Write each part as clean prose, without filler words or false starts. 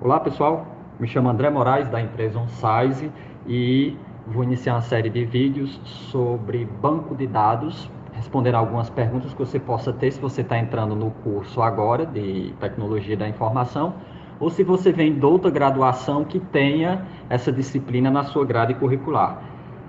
Olá pessoal, me chamo André Moraes da empresa OnSize e vou iniciar uma série de vídeos sobre banco de dados, responder algumas perguntas que você possa ter se você está entrando no curso agora de Tecnologia da Informação ou se você vem de outra graduação que tenha essa disciplina na sua grade curricular.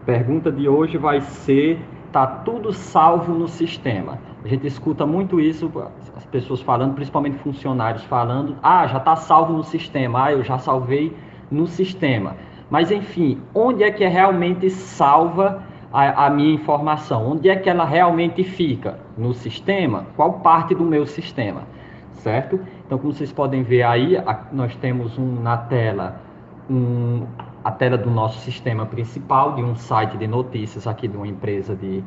Pergunta de hoje vai ser: tá tudo salvo no sistema? A gente escuta muito isso, as pessoas falando, principalmente funcionários falando: já está salvo no sistema, eu já salvei no sistema. Mas enfim, onde é que realmente salva a minha informação? Onde é que ela realmente fica? No sistema? Qual parte do meu sistema? Certo? Então, como vocês podem ver aí, nós temos na tela a tela do nosso sistema principal, de um site de notícias aqui de uma empresa de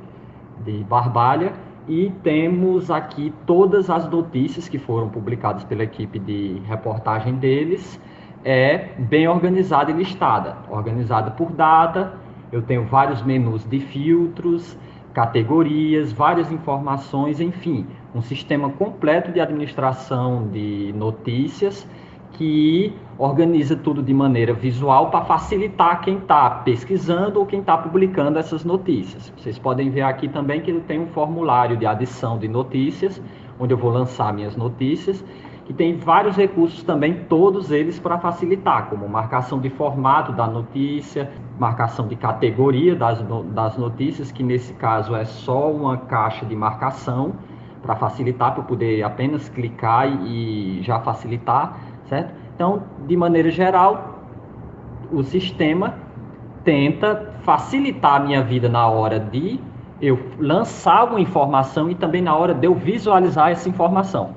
Barbalha, e temos aqui todas as notícias que foram publicadas pela equipe de reportagem deles, bem organizada e listada, organizada por data. Eu tenho vários menus de filtros, categorias, várias informações, enfim, um sistema completo de administração de notícias que organiza tudo de maneira visual para facilitar quem está pesquisando ou quem está publicando essas notícias. Vocês podem ver aqui também que ele tem um formulário de adição de notícias, onde eu vou lançar minhas notícias, que tem vários recursos também, todos eles para facilitar, como marcação de formato da notícia, marcação de categoria das notícias, que nesse caso é só uma caixa de marcação, para facilitar, para eu poder apenas clicar e já facilitar, certo? Então, de maneira geral, o sistema tenta facilitar a minha vida na hora de eu lançar uma informação e também na hora de eu visualizar essa informação.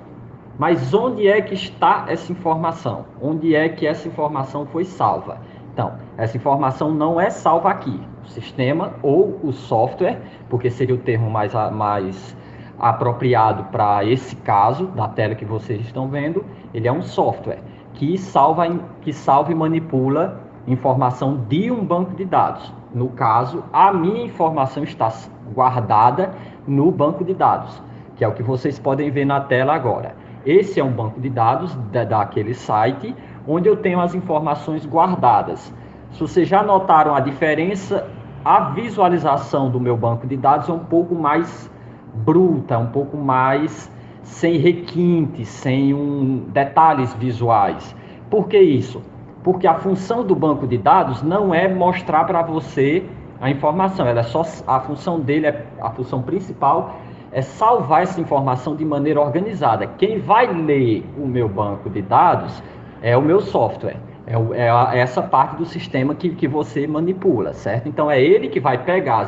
Mas onde é que está essa informação? Onde é que essa informação foi salva? Então, essa informação não é salva aqui. O sistema ou o software, porque seria o termo mais apropriado para esse caso da tela que vocês estão vendo, ele é um software que salva e manipula informação de um banco de dados. No caso, a minha informação está guardada no banco de dados, que é o que vocês podem ver na tela agora. Esse é um banco de dados daquele site, onde eu tenho as informações guardadas. Se vocês já notaram a diferença, a visualização do meu banco de dados é um pouco mais bruta, um pouco mais sem requintes, sem detalhes visuais. Por que isso? Porque a função do banco de dados não é mostrar para você a informação, ela é só a função dele, a função principal é salvar essa informação de maneira organizada. Quem vai ler o meu banco de dados é o meu software, é essa parte do sistema que você manipula, certo? Então é ele que vai pegar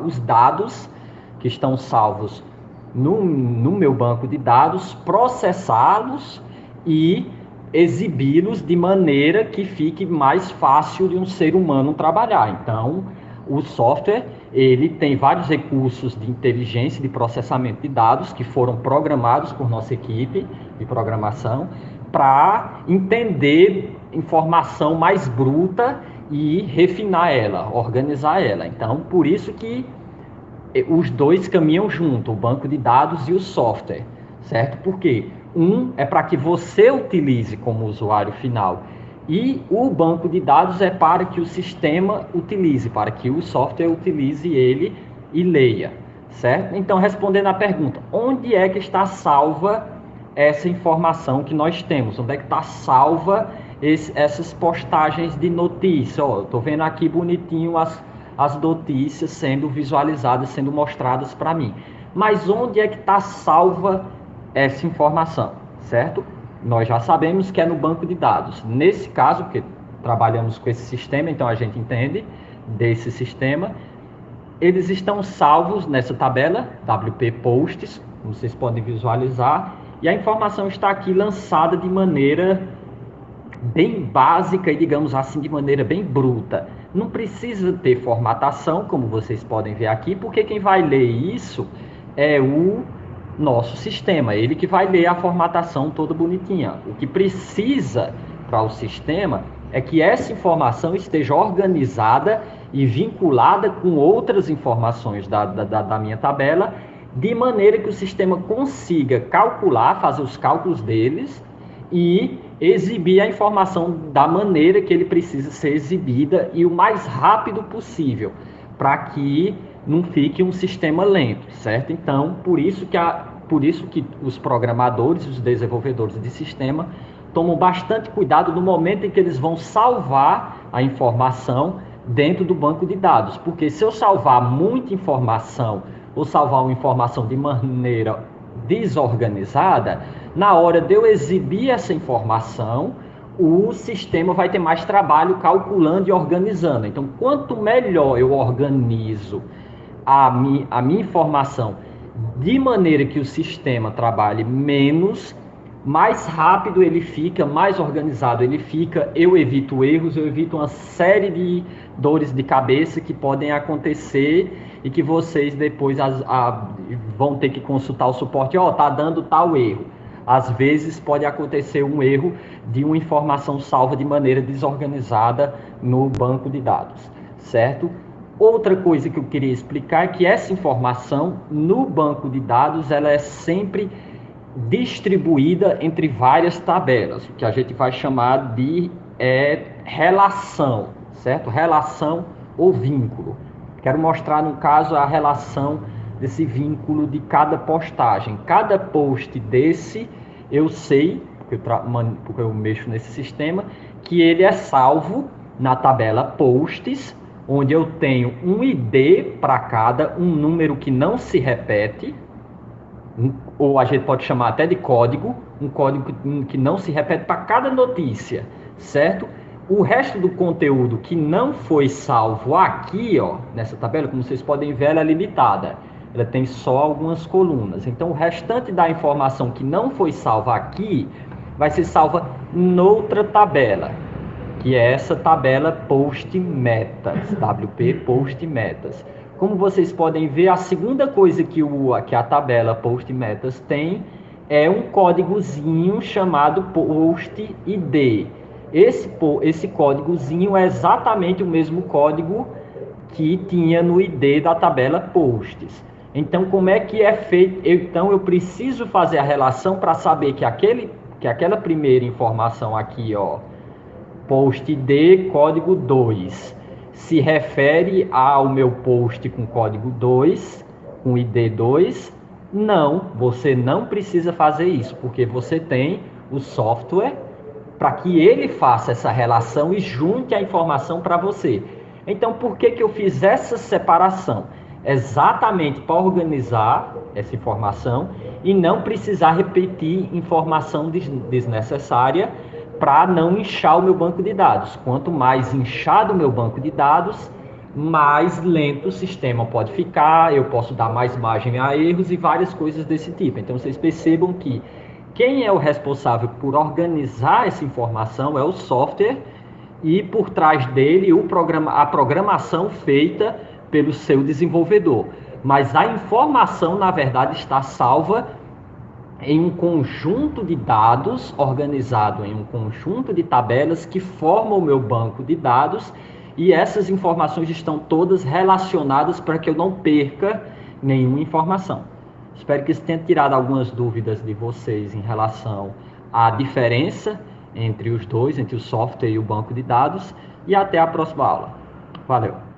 os dados que estão salvos no meu banco de dados, processá-los e exibi-los de maneira que fique mais fácil de um ser humano trabalhar. Então, o software, ele tem vários recursos de inteligência, de processamento de dados que foram programados por nossa equipe de programação para entender informação mais bruta e refinar ela, organizar ela. Então, por isso que os dois caminham junto, o banco de dados e o software, certo? Porque é para que você utilize como usuário final e o banco de dados é para que o sistema utilize, para que o software utilize ele e leia, certo? Então, respondendo à pergunta, onde é que está salva essa informação que nós temos? Onde é que está salva essas postagens de notícia? Eu estou vendo aqui bonitinho as notícias sendo visualizadas, sendo mostradas para mim. Mas onde é que está salva essa informação, certo? Nós já sabemos que é no banco de dados. Nesse caso, porque trabalhamos com esse sistema, então a gente entende desse sistema, eles estão salvos nessa tabela, WP Posts, como vocês podem visualizar, e a informação está aqui lançada de maneira bem básica e, digamos assim, de maneira bem bruta. Não precisa ter formatação, como vocês podem ver aqui, porque quem vai ler isso é o nosso sistema, ele que vai ler a formatação toda bonitinha. O que precisa para o sistema é que essa informação esteja organizada e vinculada com outras informações da minha tabela, de maneira que o sistema consiga calcular, fazer os cálculos deles e exibir a informação da maneira que ele precisa ser exibida e o mais rápido possível, para que não fique um sistema lento, certo? Então, por isso que os programadores, os desenvolvedores de sistema, tomam bastante cuidado no momento em que eles vão salvar a informação dentro do banco de dados, porque se eu salvar muita informação ou salvar uma informação de maneira desorganizada, na hora de eu exibir essa informação, o sistema vai ter mais trabalho calculando e organizando. Então, quanto melhor eu organizo a minha informação de maneira que o sistema trabalhe menos, mais rápido ele fica, mais organizado ele fica, eu evito erros, eu evito uma série de dores de cabeça que podem acontecer e que vocês depois vão ter que consultar o suporte, tá dando tal erro. Às vezes pode acontecer um erro de uma informação salva de maneira desorganizada no banco de dados, certo? Outra coisa que eu queria explicar é que essa informação no banco de dados, ela é sempre distribuída entre várias tabelas, o que a gente vai chamar de relação, certo? Relação ou vínculo. Quero mostrar, no caso, a relação desse vínculo de cada postagem. Cada post desse, eu sei, porque eu mexo nesse sistema, que ele é salvo na tabela posts, onde eu tenho um ID para cada, um número que não se repete, ou a gente pode chamar até de código, um código que não se repete para cada notícia, certo? O resto do conteúdo que não foi salvo aqui, nessa tabela, como vocês podem ver, ela é limitada. Ela tem só algumas colunas. Então, o restante da informação que não foi salva aqui, vai ser salva noutra tabela, que é essa tabela Post Metas, WP Post Metas. Como vocês podem ver, a segunda coisa que a tabela Post Metas tem é um códigozinho chamado Post ID. Esse códigozinho é exatamente o mesmo código que tinha no ID da tabela Posts. Então, como é que é feito? Então, eu preciso fazer a relação para saber que aquela primeira informação aqui, Post ID código 2, se refere ao meu post com código 2, com ID 2. Não, você não precisa fazer isso, porque você tem o software para que ele faça essa relação e junte a informação para você. Então, por que eu fiz essa separação? Exatamente para organizar essa informação e não precisar repetir informação desnecessária, para não inchar o meu banco de dados. Quanto mais inchado o meu banco de dados, mais lento o sistema pode ficar, eu posso dar mais margem a erros e várias coisas desse tipo. Então, vocês percebam que quem é o responsável por organizar essa informação é o software e por trás dele a programação feita pelo seu desenvolvedor. Mas a informação, na verdade, está salva em um conjunto de dados, organizado em um conjunto de tabelas que formam o meu banco de dados, e essas informações estão todas relacionadas para que eu não perca nenhuma informação. Espero que isso tenha tirado algumas dúvidas de vocês em relação à diferença entre os dois, entre o software e o banco de dados, e até a próxima aula. Valeu!